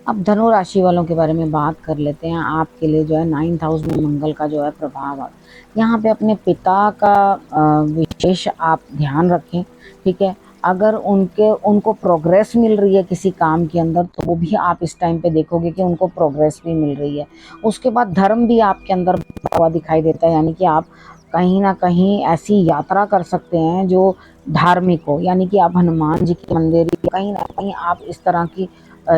अब धनु राशि वालों के बारे में बात कर लेते हैं। आपके लिए जो है 9th हाउस में मंगल का जो है प्रभाव है। यहाँ पे अपने पिता का विशेष आप ध्यान रखें, ठीक है। अगर उनको प्रोग्रेस मिल रही है किसी काम के अंदर, तो वो भी आप इस टाइम पे देखोगे कि उनको प्रोग्रेस भी मिल रही है। उसके बाद धर्म भी आपके अंदर हुआ दिखाई देता है, यानी कि आप कहीं ना कहीं ऐसी यात्रा कर सकते हैं जो धार्मिक हो, यानी कि आप हनुमान जी के मंदिर, कहीं ना कहीं आप इस तरह की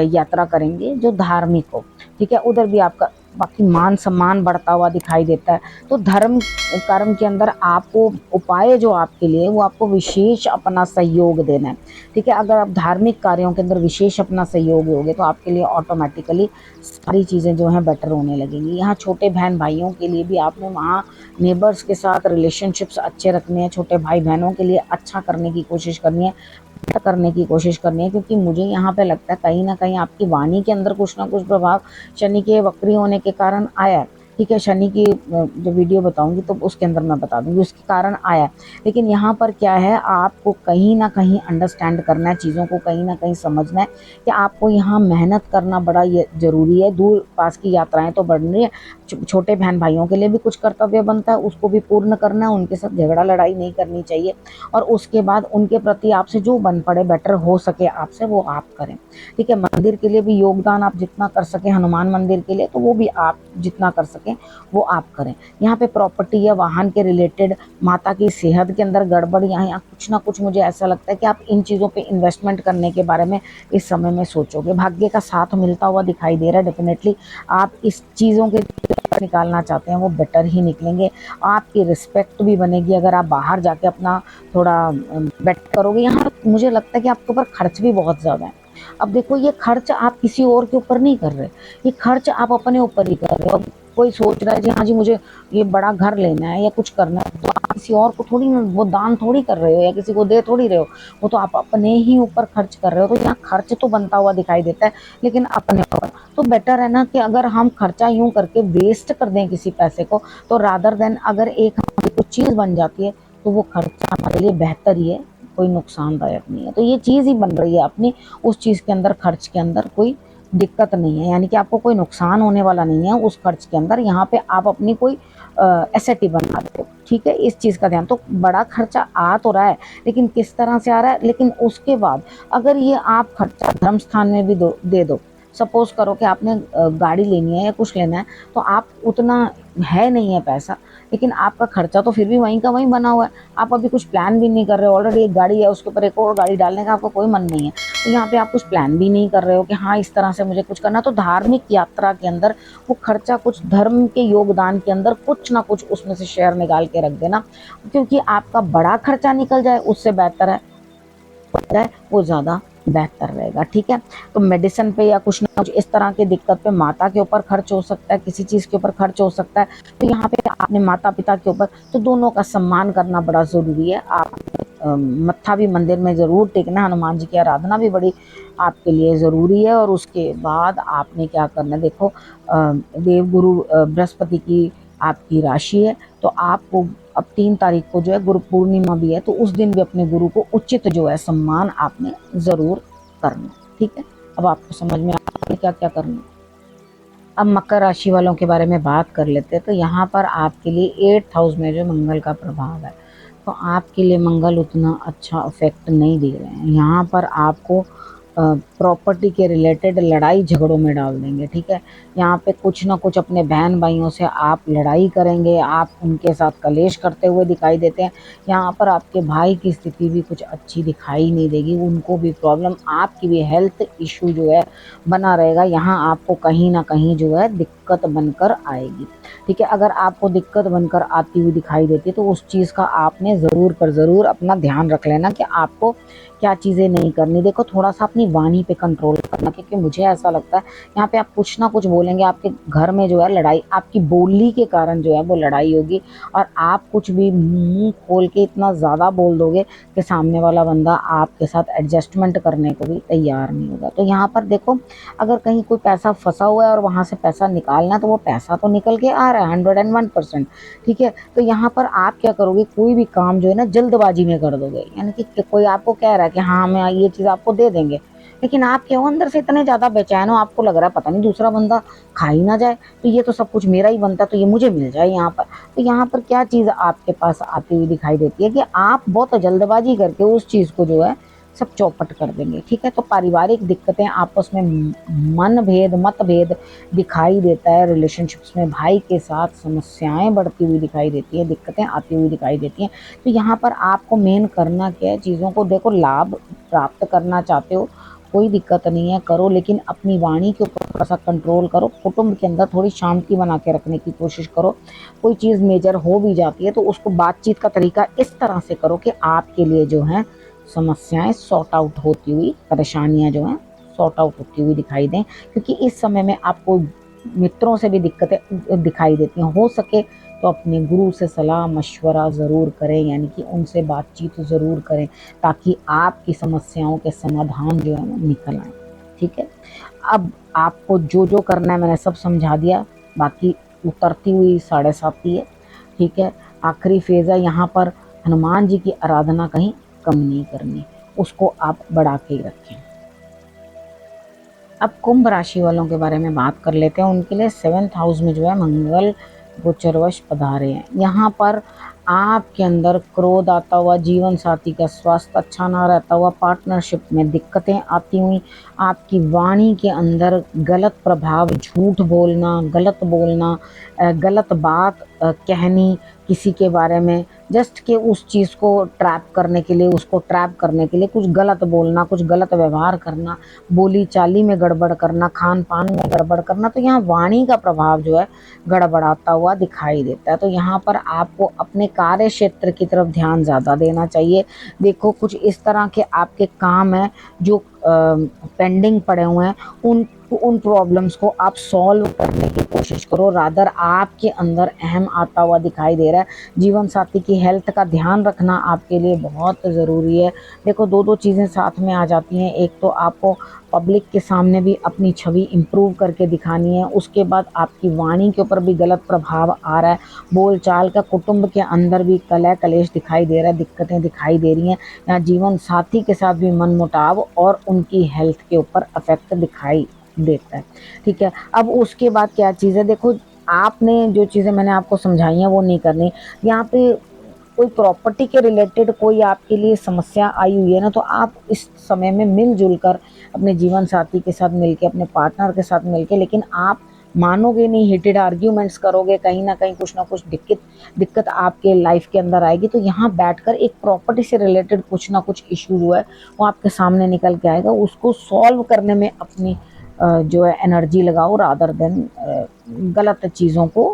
यात्रा करेंगे जो धार्मिक हो, ठीक है। उधर भी आपका बाकी मान सम्मान बढ़ता हुआ दिखाई देता है। तो धर्म कर्म के अंदर आपको उपाय जो आपके लिए, वो आपको विशेष अपना सहयोग देना है, ठीक है। अगर आप धार्मिक कार्यों के अंदर विशेष अपना सहयोग दोगे तो आपके लिए ऑटोमेटिकली सारी चीज़ें जो हैं बेटर होने लगेंगी। यहाँ छोटे बहन भाइयों के लिए भी आपने वहाँ नेबर्स के साथ रिलेशनशिप्स अच्छे रखने हैं, छोटे भाई बहनों के लिए अच्छा करने की कोशिश करनी है, करने की कोशिश करनी है, क्योंकि मुझे यहाँ पे लगता है कहीं ना कहीं आपकी वाणी के अंदर कुछ ना कुछ प्रभाव शनि के वक्री होने के कारण आया है, ठीक है। शनि की जो वीडियो बताऊंगी तो उसके अंदर मैं बता दूंगी उसके कारण आया है। लेकिन यहाँ पर क्या है, आपको कहीं ना कहीं अंडरस्टैंड करना है, चीज़ों को कहीं ना कहीं समझना है कि आपको यहाँ मेहनत करना बड़ा ज़रूरी है। दूर पास की यात्राएं तो बढ़ रही है, छोटे बहन भाइयों के लिए भी कुछ कर्तव्य बनता है, उसको भी पूर्ण करना है, उनके साथ झगड़ा लड़ाई नहीं करनी चाहिए, और उसके बाद उनके प्रति आपसे जो बन पड़े बेटर हो सके आपसे, वो आप करें, ठीक है। मंदिर के लिए भी योगदान आप जितना कर सके, हनुमान मंदिर के लिए, तो वो भी आप जितना कर सकें वो आप करें। यहाँ पे प्रॉपर्टी या वाहन के रिलेटेड, माता की सेहत के अंदर गड़बड़, यहाँ कुछ ना कुछ मुझे ऐसा लगता है कि आप इन चीज़ों पे इन्वेस्टमेंट करने के बारे में इस समय में सोचोगे। भाग्य का साथ मिलता हुआ दिखाई दे रहा है, डेफिनेटली आप इस चीज़ों के निकालना चाहते हैं वो बेटर ही निकलेंगे। आपकी रिस्पेक्ट भी बनेगी अगर आप बाहर जाके अपना थोड़ा बेट करोगे। यहाँ मुझे लगता है कि आपके ऊपर खर्च भी बहुत ज़्यादा है। अब देखो, ये खर्च आप किसी और के ऊपर नहीं कर रहे, ये खर्च आप अपने ऊपर ही कर रहे हो। कोई सोच रहा है जी हाँ जी मुझे ये बड़ा घर लेना है या कुछ करना है, तो आप किसी और को थोड़ी वो दान थोड़ी कर रहे हो या किसी को दे थोड़ी रहे हो, वो तो आप अपने ही ऊपर खर्च कर रहे हो। तो यहाँ खर्च तो बनता हुआ दिखाई देता है, लेकिन अपने ऊपर। तो बेटर है ना कि अगर हम खर्चा यूं करके वेस्ट कर दें किसी पैसे को, तो रादर देन अगर एक हमारी कुछ चीज़ बन जाती है तो वो खर्चा हमारे लिए बेहतर ही है, कोई नुकसानदायक नहीं है। तो ये चीज़ ही बन रही है अपनी, उस चीज़ के अंदर खर्च के अंदर कोई दिक्कत नहीं है, यानी कि आपको कोई नुकसान होने वाला नहीं है उस खर्च के अंदर। यहाँ पे आप अपनी कोई एसेट ही बना रहे हो, ठीक है। इस चीज़ का ध्यान, तो बड़ा खर्चा आ तो रहा है लेकिन किस तरह से आ रहा है, लेकिन उसके बाद अगर ये आप खर्चा धर्म स्थान में भी दे दो। सपोज करो कि आपने गाड़ी लेनी है या कुछ लेना है, तो आप उतना है नहीं है पैसा, लेकिन आपका खर्चा तो फिर भी वहीं का वहीं बना हुआ है। आप अभी कुछ प्लान भी नहीं कर रहे हो, ऑलरेडी एक गाड़ी है उसके ऊपर एक और गाड़ी डालने का आपका कोई मन नहीं है, तो यहाँ पे आप कुछ प्लान भी नहीं कर रहे हो कि हाँ इस तरह से मुझे कुछ करना। तो धार्मिक यात्रा के अंदर वो खर्चा कुछ धर्म के योगदान के अंदर कुछ ना कुछ उसमें से शेयर निकाल के रख देना, क्योंकि आपका बड़ा खर्चा निकल जाए उससे बेहतर है वो ज़्यादा बेहतर रहेगा, ठीक है। तो मेडिसिन पे या कुछ ना कुछ इस तरह की दिक्कत पे माता के ऊपर खर्च हो सकता है, किसी चीज़ के ऊपर खर्च हो सकता है। तो यहाँ पे आपने माता पिता के ऊपर, तो दोनों का सम्मान करना बड़ा ज़रूरी है। आप मत्था भी मंदिर में ज़रूर टेकना, हनुमान जी की आराधना भी बड़ी आपके लिए ज़रूरी है। और उसके बाद आपने क्या करना है, देखो देवगुरु बृहस्पति की आपकी राशि है, तो आपको अब 3 तारीख को जो है गुरु पूर्णिमा भी है, तो उस दिन भी अपने गुरु को उचित जो है सम्मान आपने ज़रूर करना, ठीक है। अब आपको समझ में आपने क्या क्या करना। अब मकर राशि वालों के बारे में बात कर लेते हैं। तो यहाँ पर आपके लिए 8th हाउस में जो मंगल का प्रभाव है, तो आपके लिए मंगल उतना अच्छा इफेक्ट नहीं दे रहे हैं। यहाँ पर आपको प्रॉपर्टी के रिलेटेड लड़ाई झगड़ों में डाल देंगे, ठीक है। यहाँ पे कुछ ना कुछ अपने बहन भाइयों से आप लड़ाई करेंगे, आप उनके साथ कलेश करते हुए दिखाई देते हैं। यहाँ पर आपके भाई की स्थिति भी कुछ अच्छी दिखाई नहीं देगी, उनको भी प्रॉब्लम, आपकी भी हेल्थ इशू जो है बना रहेगा। यहाँ आपको कहीं ना कहीं जो है दिक्कत बनकर आएगी। ठीक है, अगर आपको दिक्कत बनकर आती हुई दिखाई देती है तो उस चीज़ का आपने ज़रूर पर ज़रूर अपना ध्यान रख लेना कि आपको क्या चीज़ें नहीं करनी। देखो थोड़ा सा अपनी वाणी पे कंट्रोल करना, क्योंकि मुझे ऐसा लगता है यहाँ पे आप कुछ ना कुछ बोलेंगे, आपके घर में जो है लड़ाई, आपकी बोली के कारण जो है वो लड़ाई होगी, और आप कुछ भी मुंह खोल के इतना ज़्यादा बोल दोगे कि सामने वाला बंदा आपके साथ एडजस्टमेंट करने को भी तैयार नहीं होगा। तो यहाँ पर देखो, अगर कहीं कोई पैसा फंसा हुआ है और वहाँ से पैसा निकालना, तो वो पैसा तो निकल के आ रहा है 101%। ठीक है, तो यहाँ पर आप क्या करोगे, कोई भी काम जो है ना जल्दबाजी में कर दोगे, यानी कि कोई आपको कह रहा है कि हाँ हम ये चीज़ आपको दे देंगे, लेकिन आप क्या हो अंदर से इतने ज़्यादा बेचैन हो, आपको लग रहा है पता नहीं दूसरा बंदा खा ही ना जाए, तो ये तो सब कुछ मेरा ही बनता, तो ये मुझे मिल जाए यहाँ पर। तो यहाँ पर क्या चीज़ आपके पास आती हुई दिखाई देती है कि आप बहुत जल्दबाजी करके उस चीज़ को जो है सब चौपट कर देंगे। ठीक है, तो पारिवारिक दिक्कतें, आपस में मनभेद मतभेद दिखाई देता है। रिलेशनशिप्स में भाई के साथ समस्याएं बढ़ती हुई दिखाई देती है, दिक्कतें आती हुई दिखाई देती हैं। तो यहाँ पर आपको मेन करना क्या है, चीज़ों को देखो, लाभ प्राप्त करना चाहते हो कोई दिक्कत नहीं है, करो, लेकिन अपनी वाणी के ऊपर थोड़ा सा कंट्रोल करो। कुटुंब के अंदर थोड़ी शांति बना के रखने की कोशिश करो। कोई चीज़ मेजर हो भी जाती है तो उसको बातचीत का तरीका इस तरह से करो कि आपके लिए जो है समस्याएं सॉर्ट आउट होती हुई, परेशानियां जो हैं सॉर्ट आउट होती हुई दिखाई दें, क्योंकि इस समय में आपको मित्रों से भी दिक्कतें दिखाई देती हैं। हो सके तो अपने गुरु से सलाह मशवरा ज़रूर करें, यानी कि उनसे बातचीत ज़रूर करें, ताकि आपकी समस्याओं के समाधान जो है वो निकल आए। ठीक है, अब आपको जो जो करना है मैंने सब समझा दिया, बाकी उतरती हुई 7.5 है। ठीक है, आखिरी फेज़ है, यहाँ पर हनुमान जी की आराधना कहीं कम नहीं करनी, उसको आप बढ़ा के ही रखें। अब कुंभ राशि वालों के बारे में बात कर लेते हैं। उनके लिए 7th हाउस में जो है मंगल गोचरवश पधारे हैं। यहाँ पर आपके अंदर क्रोध आता हुआ, जीवन साथी का स्वास्थ्य अच्छा ना रहता हुआ, पार्टनरशिप में दिक्कतें आती हुई, आपकी वाणी के अंदर गलत प्रभाव, झूठ बोलना, गलत बात कहनी किसी के बारे में, जस्ट कि उस चीज़ को ट्रैप करने के लिए, उसको ट्रैप करने के लिए कुछ गलत बोलना, कुछ गलत व्यवहार करना, बोली चाली में गड़बड़ करना, खान पान में गड़बड़ करना। तो यहाँ वाणी का प्रभाव जो है गड़बड़ाता हुआ दिखाई देता है। तो यहाँ पर आपको अपने कार्य क्षेत्र की तरफ ध्यान ज़्यादा देना चाहिए। देखो कुछ इस तरह के आपके काम हैं जो पेंडिंग पड़े हुए हैं, उन प्रॉब्लम्स को आप सॉल्व करने की कोशिश करो। रादर आपके अंदर अहम आता हुआ दिखाई दे रहा है। जीवन साथी की हेल्थ का ध्यान रखना आपके लिए बहुत ज़रूरी है। देखो दो दो चीज़ें साथ में आ जाती हैं, एक तो आपको पब्लिक के सामने भी अपनी छवि इम्प्रूव करके दिखानी है, उसके बाद आपकी वाणी के ऊपर भी गलत प्रभाव आ रहा है, बोल चाल का, कुटुंब के अंदर भी कलह कलेश दिखाई दे रहा है, दिक्कतें दिखाई दे रही हैं, या जीवन साथी के साथ भी मनमुटाव और उनकी हेल्थ के ऊपर अफेक्ट दिखाई देता है। ठीक है, अब उसके बाद क्या चीज़ है, देखो आपने जो चीज़ें मैंने आपको समझाई हैं वो नहीं करनी। यहाँ पे कोई प्रॉपर्टी के रिलेटेड कोई आपके लिए समस्या आई हुई है ना, तो आप इस समय में मिलजुल कर अपने जीवन साथी के साथ मिलके, अपने पार्टनर के साथ मिलके, लेकिन आप मानोगे नहीं, हीटेड आर्ग्यूमेंट्स करोगे, कहीं ना कहीं कुछ ना कुछ दिक्कत आपके लाइफ के अंदर आएगी। तो यहाँ बैठकर एक प्रॉपर्टी से रिलेटेड कुछ ना कुछ इशू जो है वो आपके सामने निकल के आएगा, उसको सॉल्व करने में अपनी जो है एनर्जी लगाओ, रादर देन गलत चीज़ों को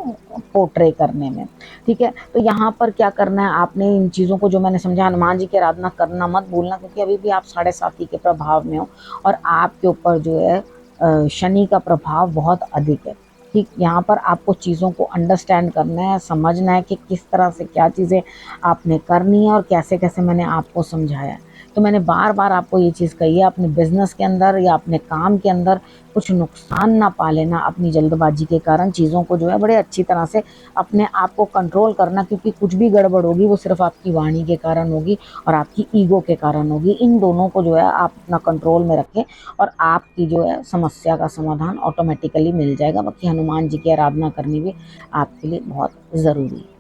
पोर्ट्रे करने में। ठीक है, तो यहाँ पर क्या करना है आपने, इन चीज़ों को जो मैंने समझा, हनुमान जी की आराधना करना मत भूलना, क्योंकि अभी भी आप 7.5 के प्रभाव में हो और आपके ऊपर जो है शनि का प्रभाव बहुत अधिक है। ठीक, यहाँ पर आपको चीज़ों को अंडरस्टैंड करना है, समझना है कि किस तरह से क्या चीज़ें आपने करनी है और कैसे कैसे मैंने आपको समझाया है। तो मैंने बार बार आपको ये चीज़ कही है, अपने बिजनेस के अंदर या अपने काम के अंदर कुछ नुकसान ना पा लेना अपनी जल्दबाजी के कारण। चीज़ों को जो है बड़े अच्छी तरह से अपने आप को कंट्रोल करना, क्योंकि कुछ भी गड़बड़ होगी वो सिर्फ आपकी वाणी के कारण होगी और आपकी ईगो के कारण होगी। इन दोनों को जो है आप अपना कंट्रोल में रखें और आपकी जो है समस्या का समाधान ऑटोमेटिकली मिल जाएगा। बाकी हनुमान जी की आराधना करनी भी आपके लिए बहुत ज़रूरी है।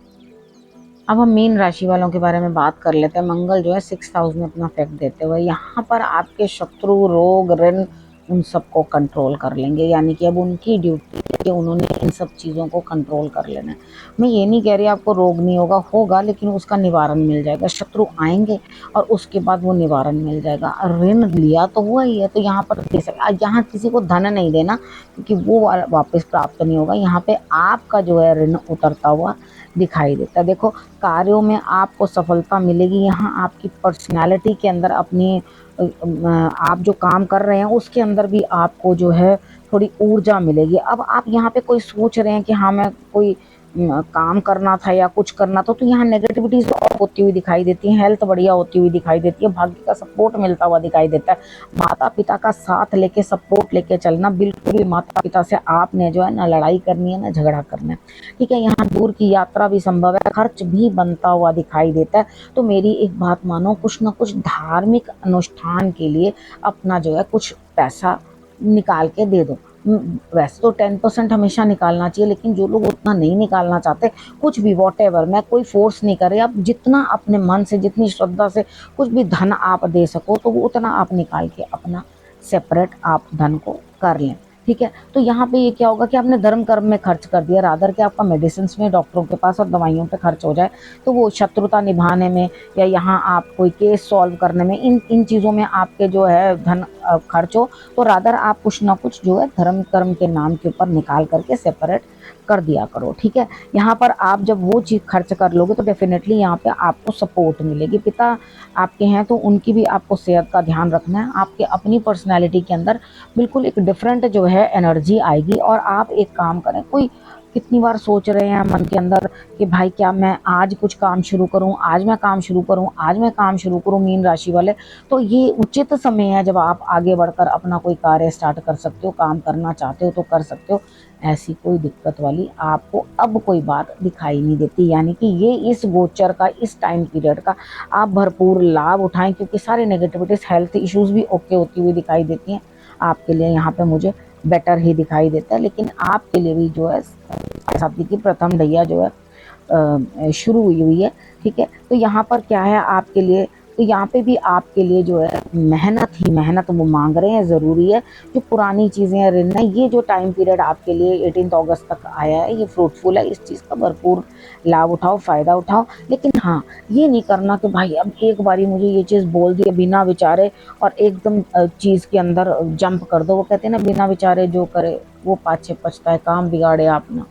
अब हम मीन राशि वालों के बारे में बात कर लेते हैं। मंगल जो है 6th हाउस में अपना इफेक्ट देते हुए यहाँ पर आपके शत्रु, रोग, ऋण, उन सबको कंट्रोल कर लेंगे, यानी कि अब उनकी ड्यूटी है कि उन्होंने इन सब चीज़ों को कंट्रोल कर लेना है। मैं ये नहीं कह रही आपको रोग नहीं होगा, होगा, लेकिन उसका निवारण मिल जाएगा। शत्रु आएंगे और उसके बाद वो निवारण मिल जाएगा। ऋण लिया तो हुआ ही है, तो यहाँ पर दे सकते, यहाँ किसी को धन नहीं देना क्योंकि वो वापस प्राप्त नहीं होगा। यहाँ पे आपका जो है ऋण उतरता हुआ दिखाई देता है। देखो, कार्यों में आपको सफलता मिलेगी। यहाँ आपकी पर्सनैलिटी के अंदर अपनी आप जो काम कर रहे हैं उसके अंदर भी आपको जो है थोड़ी ऊर्जा मिलेगी। अब आप यहाँ पे कोई सोच रहे हैं कि हाँ मैं कोई काम करना था या कुछ करना था, तो यहाँ नेगेटिविटीज ऑफ होती हुई दिखाई देती है, हेल्थ बढ़िया होती हुई दिखाई देती है, भाग्य का सपोर्ट मिलता हुआ दिखाई देता है। माता पिता का साथ लेके सपोर्ट लेके चलना, बिल्कुल भी माता पिता से आपने जो है ना लड़ाई करनी है ना झगड़ा करना है, ठीक है। यहाँ दूर की यात्रा भी संभव है, खर्च भी बनता हुआ दिखाई देता है। तो मेरी एक बात मानो, कुछ ना कुछ धार्मिक अनुष्ठान के लिए अपना जो है कुछ पैसा निकाल के दे दो। वैसे तो 10% हमेशा निकालना चाहिए, लेकिन जो लोग उतना नहीं निकालना चाहते, कुछ भी वॉटेवर, मैं कोई फोर्स नहीं कर रही, आप जितना अपने मन से जितनी श्रद्धा से कुछ भी धन आप दे सको तो वो उतना आप निकाल के अपना सेपरेट आप धन को कर लें, ठीक है। तो यहाँ पे ये क्या होगा कि आपने धर्म कर्म में खर्च कर दिया, रादर के आपका मेडिसिन में, डॉक्टरों के पास और दवाइयों पे खर्च हो जाए, तो वो शत्रुता निभाने में या यहाँ आप कोई केस सॉल्व करने में, इन चीज़ों में आपके जो है धन खर्च हो, तो रादर आप कुछ ना कुछ जो है धर्म कर्म के नाम के ऊपर निकाल करके सेपरेट कर दिया करो, ठीक है। यहाँ पर आप जब वो चीज़ खर्च कर लोगे तो डेफिनेटली यहाँ पे आपको सपोर्ट मिलेगी। पिता आपके हैं तो उनकी भी आपको सेहत का ध्यान रखना है। आपके अपनी पर्सनैलिटी के अंदर बिल्कुल एक डिफरेंट जो है एनर्जी आएगी। और आप एक काम करें, कोई कितनी बार सोच रहे हैं मन के अंदर कि भाई क्या मैं आज कुछ काम शुरू करूं, आज मैं काम शुरू करूं, आज मैं काम शुरू करूं, मीन राशि वाले, तो ये उचित समय है जब आप आगे बढ़कर अपना कोई कार्य स्टार्ट कर सकते हो, काम करना चाहते हो तो कर सकते हो। ऐसी कोई दिक्कत वाली आपको अब कोई बात दिखाई नहीं देती, यानी कि ये इस गोचर का, इस टाइम पीरियड का आप भरपूर लाभ उठाएं, क्योंकि सारे नेगेटिविटीज, हेल्थ इश्यूज भी ओके होती हुई दिखाई देती हैं। आपके लिए यहाँ पे मुझे बेटर ही दिखाई देता है, लेकिन आपके लिए भी जो है साथी की प्रथम ढैया जो है शुरू हुई है, ठीक है। तो यहाँ पर क्या है आपके लिए, तो यहाँ पे भी आपके लिए जो है मेहनत ही मेहनत वो मांग रहे हैं, ज़रूरी है। जो पुरानी चीज़ें हैं, ऋण है, ये जो टाइम पीरियड आपके लिए 18 अगस्त तक आया है, ये फ्रूटफुल है, इस चीज़ का भरपूर लाभ उठाओ, फ़ायदा उठाओ। लेकिन हाँ, ये नहीं करना कि भाई अब एक बारी मुझे ये चीज़ बोल दी बिना विचारे और एकदम चीज़ के अंदर जंप कर दो। वो कहते हैं ना, बिना विचारे जो करे वो पाछे पछता है, काम बिगाड़े आपना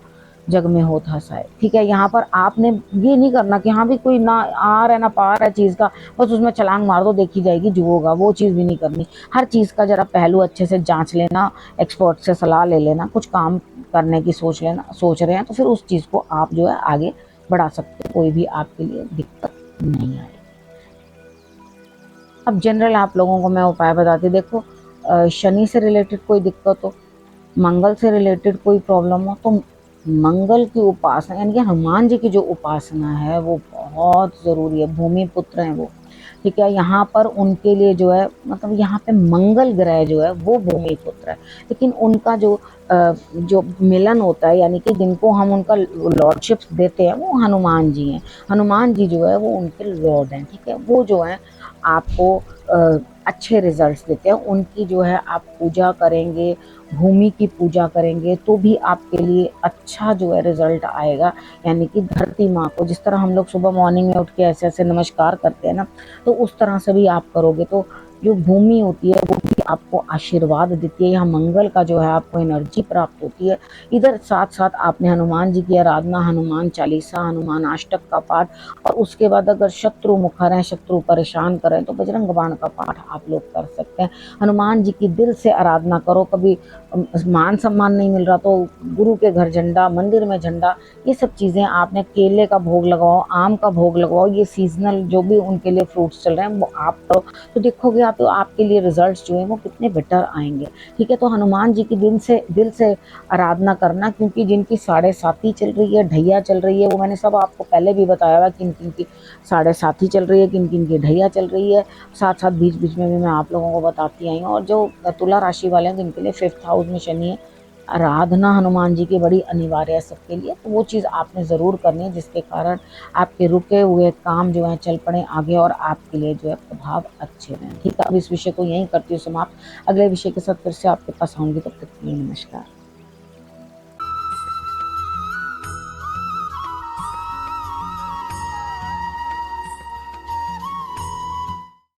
जग में होत हसाए, ठीक है। यहाँ पर आपने ये नहीं करना कि हाँ भी कोई ना आर है ना पार है चीज़ का, बस उसमें छलांग मार दो, देखी जाएगी जो होगा, वो चीज़ भी नहीं करनी। हर चीज़ का जरा पहलू अच्छे से जांच लेना, एक्सपर्ट से सलाह ले लेना, कुछ काम करने की सोच रहे हैं तो फिर उस चीज़ को आप जो है आगे बढ़ा सकते हो, कोई भी आपके लिए दिक्कत नहीं आएगी। अब जनरल आप लोगों को मैं उपाय बताती, देखो शनि से रिलेटेड कोई दिक्कत हो, मंगल से रिलेटेड कोई प्रॉब्लम हो, तो मंगल की उपासना यानी कि हनुमान जी की जो उपासना है वो बहुत ज़रूरी है। भूमि पुत्र हैं वो, ठीक है। यहाँ पर उनके लिए जो है, मतलब यहाँ पे मंगल ग्रह जो है वो भूमि पुत्र है, लेकिन उनका जो मिलन होता है, यानी कि जिनको हम उनका लॉर्डशिप देते हैं, वो हनुमान जी हैं। हनुमान जी जो है वो उनके लॉर्ड हैं, ठीक है। वो जो है आपको अच्छे रिजल्ट्स देते हैं। उनकी जो है आप पूजा करेंगे, भूमि की पूजा करेंगे तो भी आपके लिए अच्छा जो है रिजल्ट आएगा। यानी कि धरती माँ को जिस तरह हम लोग सुबह मॉर्निंग में उठ के ऐसे ऐसे नमस्कार करते हैं ना, तो उस तरह से भी आप करोगे तो जो भूमि होती है वो भी आपको आशीर्वाद देती है। यहाँ मंगल का जो है आपको एनर्जी प्राप्त होती है। इधर साथ साथ आपने हनुमान जी की आराधना, हनुमान चालीसा, हनुमान अष्टक का पाठ, और उसके बाद अगर शत्रु मुखर हैं, शत्रु परेशान करें, तो बजरंग बाण का पाठ आप लोग कर सकते हैं। हनुमान जी की दिल से आराधना करो। कभी मान सम्मान नहीं मिल रहा तो गुरु के घर झंडा, मंदिर में झंडा, ये सब चीज़ें आपने, केले का भोग लगवाओ, आम का भोग लगवाओ, ये सीजनल जो भी उनके लिए फ्रूट्स चल रहे हैं वो आप करो, तो देखोगे आप, तो आपके लिए रिजल्ट्स जो है वो कितने बेटर आएंगे, ठीक है। तो हनुमान जी की दिल से आराधना करना, क्योंकि जिनकी 7.5 चल रही है, ढैया चल रही है, वो मैंने सब आपको पहले भी बताया हुआ किन किन की 7.5 चल रही है, किन किन की ढैया चल रही है। साथ साथ बीच बीच में भी मैं आप लोगों को बताती आई हूँ। और जो तुला राशि वाले हैं जिनके लिए 5th हाउस में शनि है, आराधना हनुमान जी की बड़ी अनिवार्य है सबके लिए, तो वो चीज़ आपने ज़रूर करनी है जिसके कारण आपके रुके हुए काम जो हैं चल पड़े आगे और आपके लिए जो है प्रभाव अच्छे रहें। ठीक है, अब इस विषय को यहीं करती हूँ समाप्त। अगले विषय के साथ फिर से आपके पास आऊँगी, तब तक के लिए नमस्कार।